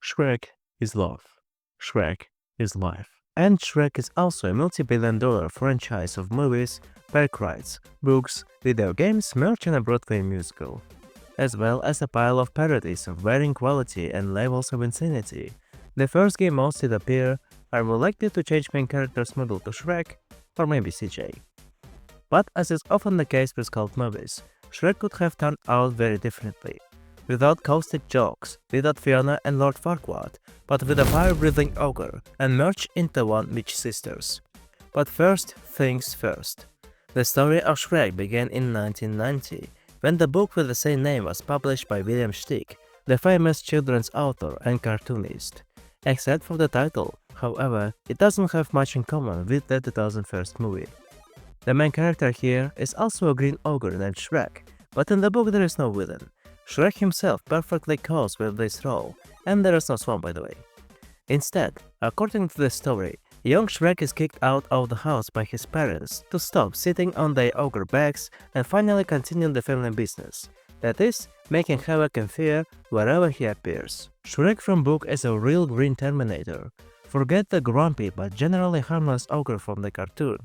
Shrek is love. Shrek is life. And Shrek is also a multi-billion-dollar franchise of movies, park rides, books, video games, merch and a Broadway musical, as well as a pile of parodies of varying quality and levels of insanity. The first game most did appear are more likely to change main character's model to Shrek, or maybe CJ. But as is often the case with cult movies, Shrek could have turned out very differently. Without caustic jokes, without Fiona and Lord Farquaad, but with a fire-breathing ogre and merged into one witch sisters. But first things first. The story of Shrek began in 1990, when the book with the same name was published by William Steig, the famous children's author and cartoonist. Except for the title, however, it doesn't have much in common with the 2001 movie. The main character here is also a green ogre named Shrek, but in the book there is no villain. Shrek himself perfectly goes with this role, and there is no swamp by the way. Instead, according to the story, young Shrek is kicked out of the house by his parents to stop sitting on their ogre backs and finally continue the family business, that is, making havoc and fear wherever he appears. Shrek from book is a real green Terminator. Forget the grumpy but generally harmless ogre from the cartoon.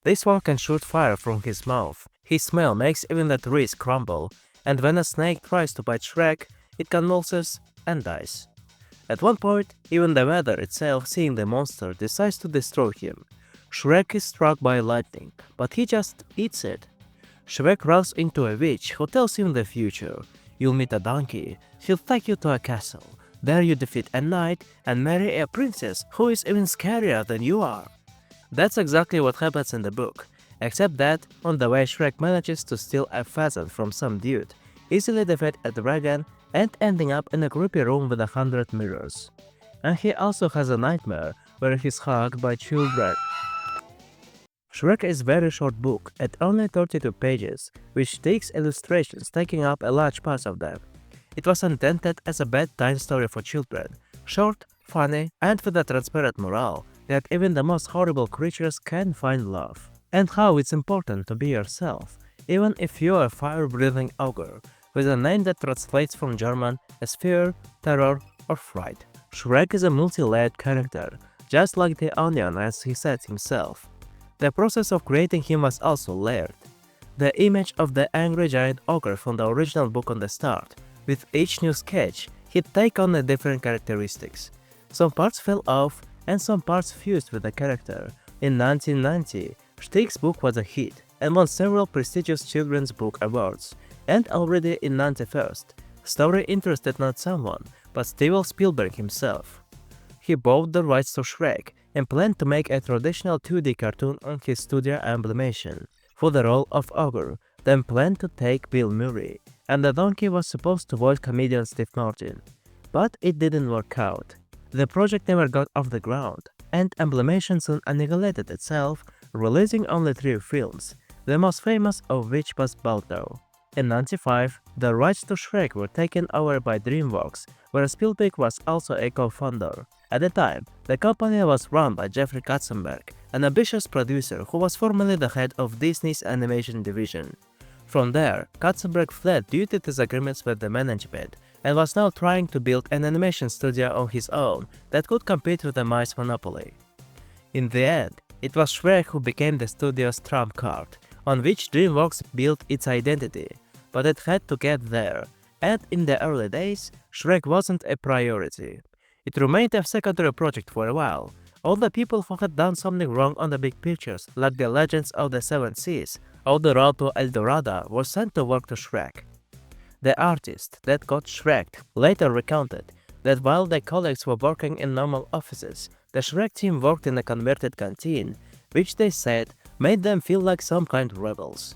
This one can shoot fire from his mouth, his smell makes even the trees crumble, and when a snake tries to bite Shrek, it convulses and dies. At one point, even the weather itself, seeing the monster, decides to destroy him. Shrek is struck by lightning, but he just eats it. Shrek runs into a witch who tells him the future. You'll meet a donkey, he'll take you to a castle. There you defeat a knight and marry a princess who is even scarier than you are. That's exactly what happens in the book, except that on the way Shrek manages to steal a pheasant from some dude, easily defeat a dragon and ending up in a creepy room with 100 mirrors. And he also has a nightmare where he's hugged by children. Shrek is a very short book at only 32 pages, which takes illustrations taking up a large part of them. It was intended as a bedtime story for children, short, funny, and with a transparent moral that even the most horrible creatures can find love. And how it's important to be yourself, even if you're a fire-breathing ogre, with a name that translates from German as fear, terror, or fright. Shrek is a multi-layered character, just like the onion as he said himself. The process of creating him was also layered. The image of the angry giant ogre from the original book on the start, with each new sketch, he'd take on the different characteristics. Some parts fell off, and some parts fused with the character. In 1990, Steig's book was a hit and won several prestigious children's book awards. And already in 1991, story interested not someone, but Steven Spielberg himself. He bought the rights to Shrek and planned to make a traditional 2D cartoon on his studio Amblimation for the role of ogre, then planned to take Bill Murray, and the donkey was supposed to voice comedian Steve Martin. But it didn't work out. The project never got off the ground, and Amblimation soon annihilated itself, releasing only 3 films, the most famous of which was Balto. In 1995, the rights to Shrek were taken over by DreamWorks, where Spielberg was also a co-founder. At the time, the company was run by Jeffrey Katzenberg, an ambitious producer who was formerly the head of Disney's animation division. From there, Katzenberg fled due to disagreements with the management, and was now trying to build an animation studio on his own that could compete with the mice monopoly. In the end, it was Shrek who became the studio's trump card, on which DreamWorks built its identity, but it had to get there, and in the early days, Shrek wasn't a priority. It remained a secondary project for a while. All the people who had done something wrong on the big pictures, like the Legends of the Seven Seas or the Road to El Dorado, were sent to work to Shrek. The artist that got Shreked later recounted that while their colleagues were working in normal offices, the Shrek team worked in a converted canteen, which they said made them feel like some kind of rebels.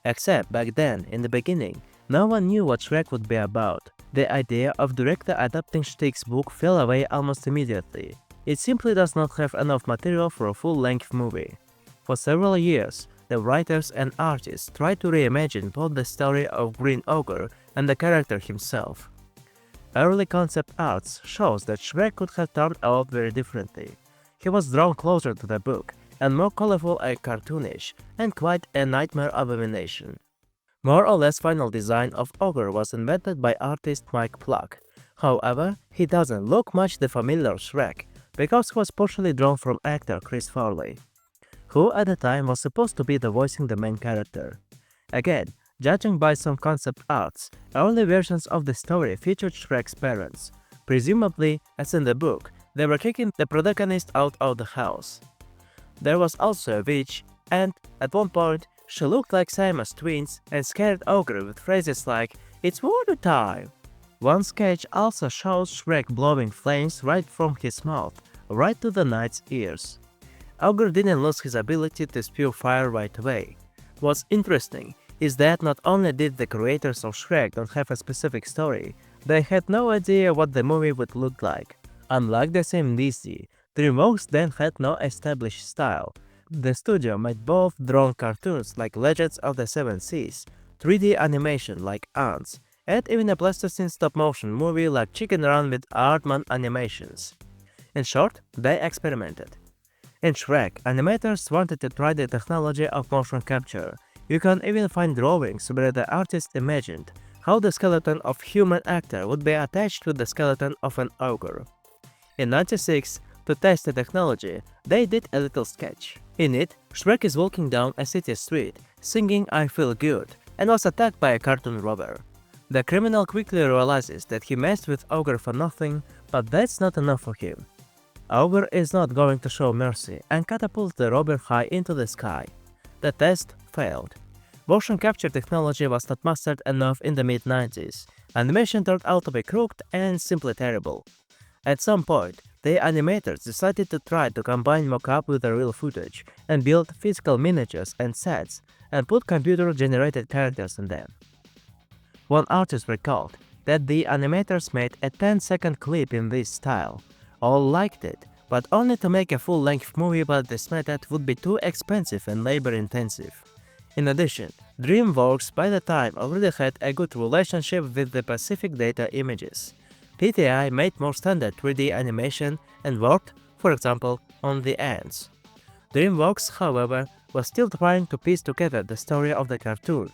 Except back then, in the beginning, no one knew what Shrek would be about. The idea of directly adapting Steig's book fell away almost immediately. It simply does not have enough material for a full-length movie. For several years, the writers and artists tried to reimagine both the story of Green Ogre and the character himself. Early concept arts shows that Shrek could have turned out very differently. He was drawn closer to the book, and more colorful and cartoonish, and quite a nightmare abomination. More or less final design of Ogre was invented by artist Mike Pluck, However, he doesn't look much the familiar Shrek because he was partially drawn from actor Chris Farley, who at the time was supposed to be the voicing the main character. Again, judging by some concept arts, early versions of the story featured Shrek's parents. Presumably, as in the book, they were kicking the protagonist out of the house. There was also a witch, and at one point, she looked like Siamese twins and scared Ogre with phrases like, "It's water time!" One sketch also shows Shrek blowing flames right from his mouth, right to the knight's ears. Ogre didn't lose his ability to spew fire right away. What's interesting is that not only did the creators of Shrek not have a specific story, they had no idea what the movie would look like. Unlike the same Disney, DreamWorks then had no established style. The studio made both drawn cartoons like Legends of the Seven Seas, 3D animation like Ants, and even a Pleistocene stop-motion movie like Chicken Run with Aardman animations. In short, they experimented. In Shrek, animators wanted to try the technology of motion capture. You can even find drawings where the artist imagined how the skeleton of human actor would be attached to the skeleton of an ogre. In '96, to test the technology, they did a little sketch. In it, Shrek is walking down a city street, singing "I Feel Good," and was attacked by a cartoon robber. The criminal quickly realizes that he messed with Ogre for nothing, but that's not enough for him. Ogre is not going to show mercy and catapults the robber high into the sky. The test failed. Motion capture technology was not mastered enough in the mid-90s. Animation turned out to be crooked and simply terrible. At some point, the animators decided to try to combine mock-up with the real footage and build physical miniatures and sets and put computer-generated characters in them. One artist recalled that the animators made a 10-second clip in this style. All liked it, but only to make a full-length movie about this method would be too expensive and labor-intensive. In addition, DreamWorks by the time already had a good relationship with the Pacific Data Images. PTI made more standard 3D animation and worked, for example, on the ants. DreamWorks, however, was still trying to piece together the story of the cartoon.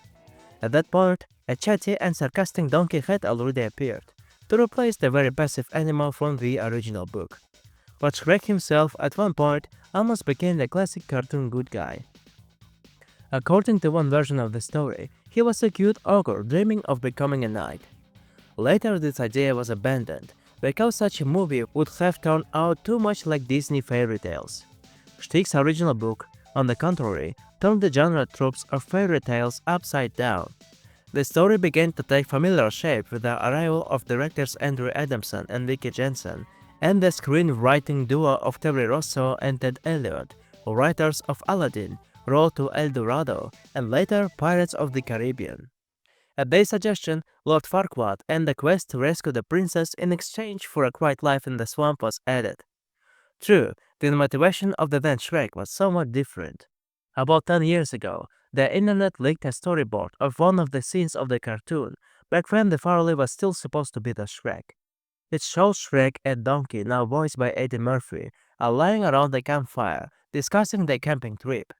At that point, a chatty and sarcastic donkey had already appeared, to replace the very passive animal from the original book. But Shrek himself at one point almost became the classic cartoon good guy. According to one version of the story, he was a cute ogre dreaming of becoming a knight. Later this idea was abandoned, because such a movie would have turned out too much like Disney fairy tales. Steig's original book, on the contrary, turned the genre tropes of fairy tales upside down. The story began to take familiar shape with the arrival of directors Andrew Adamson and Vicky Jensen, and the screenwriting duo of Terry Rosso and Ted Elliott, writers of Aladdin, Road to El Dorado, and later Pirates of the Caribbean. At their suggestion, Lord Farquaad and the quest to rescue the princess in exchange for a quiet life in the swamp was added. True, the motivation of the then Shrek was somewhat different. About 10 years ago, the internet leaked a storyboard of one of the scenes of the cartoon, back when the Farley was still supposed to be the Shrek. It shows Shrek and Donkey, now voiced by Eddie Murphy, are lying around the campfire, discussing their camping trip.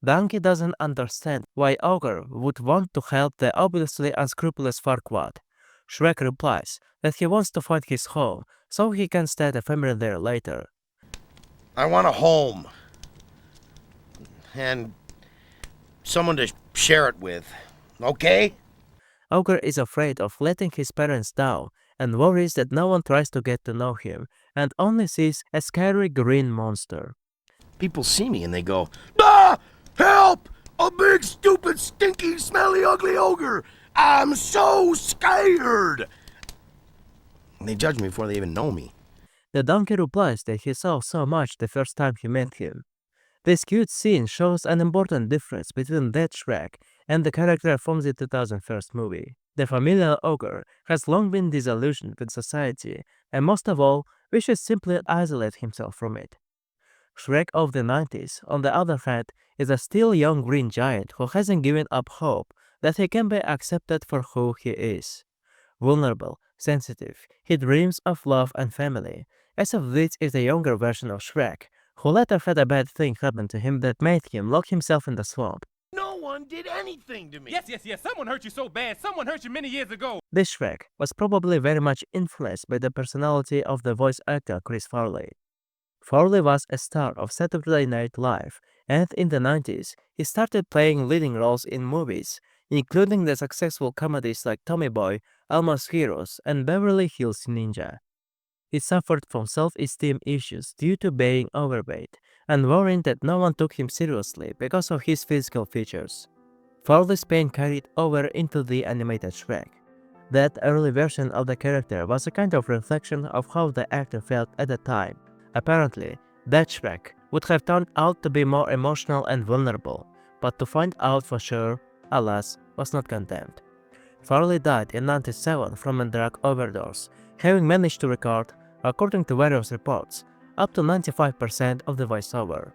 Donkey doesn't understand why Ogre would want to help the obviously unscrupulous Farquaad. Shrek replies that he wants to find his home, so he can start a family there later. I want a home. And someone to share it with, okay? Ogre is afraid of letting his parents down and worries that no one tries to get to know him and only sees a scary green monster. People see me and they go, "Ah! Help! A big, stupid, stinky, smelly, ugly ogre! I'm so scared!" And they judge me before they even know me. The donkey replies that he saw so much the first time he met him. This cute scene shows an important difference between that Shrek and the character from the 2001 movie. The familiar ogre has long been disillusioned with society and most of all wishes simply isolate himself from it. Shrek of the 90s, on the other hand, is a still young green giant who hasn't given up hope that he can be accepted for who he is. Vulnerable, sensitive, he dreams of love and family. As of this is a younger version of Shrek, who later had a bad thing happen to him that made him lock himself in the swamp. No one one did anything to me. Yes. Someone hurt you so bad. Someone hurt you many years ago. This Shrek was probably very much influenced by the personality of the voice actor Chris Farley. Farley was a star of Saturday Night Live, and in the 90s, he started playing leading roles in movies, including the successful comedies like Tommy Boy, Almost Heroes, and Beverly Hills Ninja. He suffered from self-esteem issues due to being overweight and worried that no one took him seriously because of his physical features. Farley's pain carried over into the animated Shrek. That early version of the character was a kind of reflection of how the actor felt at the time. Apparently, that Shrek would have turned out to be more emotional and vulnerable, but to find out for sure, alas, was not content. Farley died in 1997 from a drug overdose, having managed to record, according to various reports, up to 95% of the voiceover.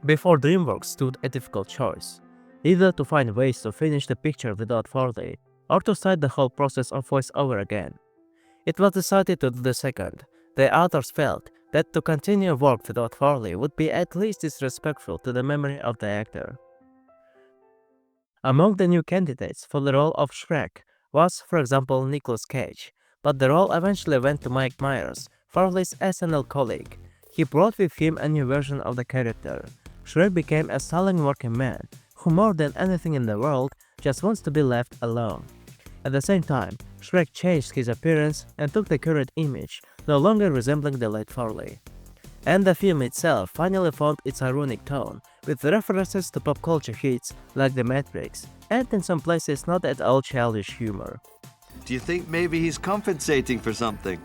Before DreamWorks stood a difficult choice, either to find ways to finish the picture without Farley, or to start the whole process of voiceover again. It was decided to do the second. The authors felt that to continue work without Farley would be at least disrespectful to the memory of the actor. Among the new candidates for the role of Shrek was, for example, Nicolas Cage, but the role eventually went to Mike Myers, Farley's SNL colleague. He brought with him a new version of the character. Shrek became a sullen working man who more than anything in the world just wants to be left alone. At the same time, Shrek changed his appearance and took the current image, no longer resembling the late Farley. And the film itself finally found its ironic tone, with references to pop culture hits like The Matrix, and in some places not at all childish humor. Do you think maybe he's compensating for something?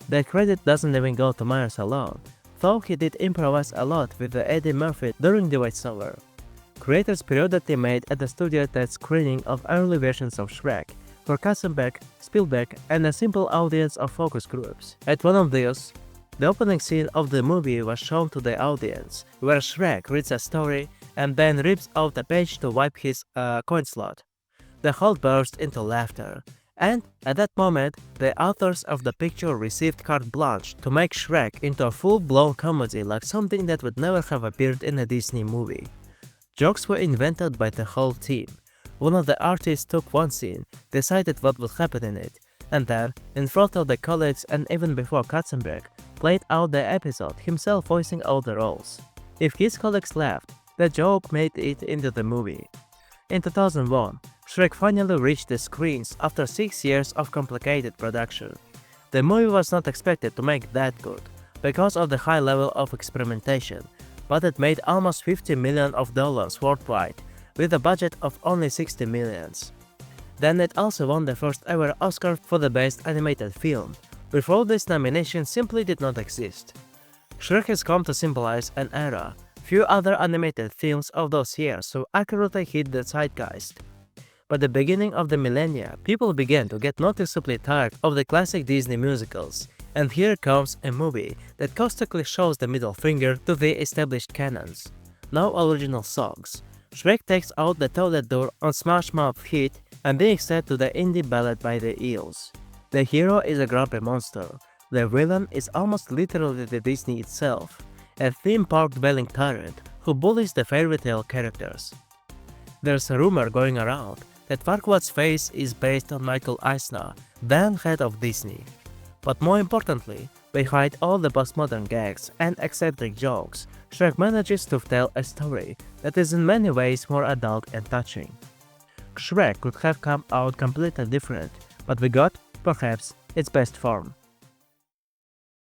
That credit doesn't even go to Myers alone, though he did improvise a lot with the Eddie Murphy during the voiceover. Creators periodically made at the studio test screening of early versions of Shrek for Katzenberg, Spielberg, and a simple audience of focus groups. At one of these, the opening scene of the movie was shown to the audience, where Shrek reads a story and then rips out a page to wipe his coin slot. The whole burst into laughter, and at that moment, the authors of the picture received carte blanche to make Shrek into a full-blown comedy like something that would never have appeared in a Disney movie. Jokes were invented by the whole team. One of the artists took one scene, decided what would happen in it, and then, in front of the colleagues and even before Katzenberg, played out the episode, himself voicing all the roles. If his colleagues laughed, the joke made it into the movie. In 2001, Shrek finally reached the screens after 6 years of complicated production. The movie was not expected to make that good, because of the high level of experimentation, but it made almost $50 million worldwide, with a budget of only $60 million. Then it also won the first ever Oscar for the Best Animated Film. Before this nomination simply did not exist. Shrek has come to symbolize an era. Few other animated films of those years so accurately hit the zeitgeist. By the beginning of the millennia, people began to get noticeably tired of the classic Disney musicals, and here comes a movie that caustically shows the middle finger to the established canons. No original songs. Shrek takes out the toilet door on Smash Mouth hit and being set to the indie ballad by the Eels. The hero is a grumpy monster. The villain is almost literally the Disney itself, a theme park dwelling tyrant who bullies the fairy tale characters. There's a rumor going around that Farquaad's face is based on Michael Eisner, then head of Disney. But more importantly, behind all the postmodern gags and eccentric jokes, Shrek manages to tell a story that is in many ways more adult and touching. Shrek could have come out completely different, but we got, perhaps, its best form.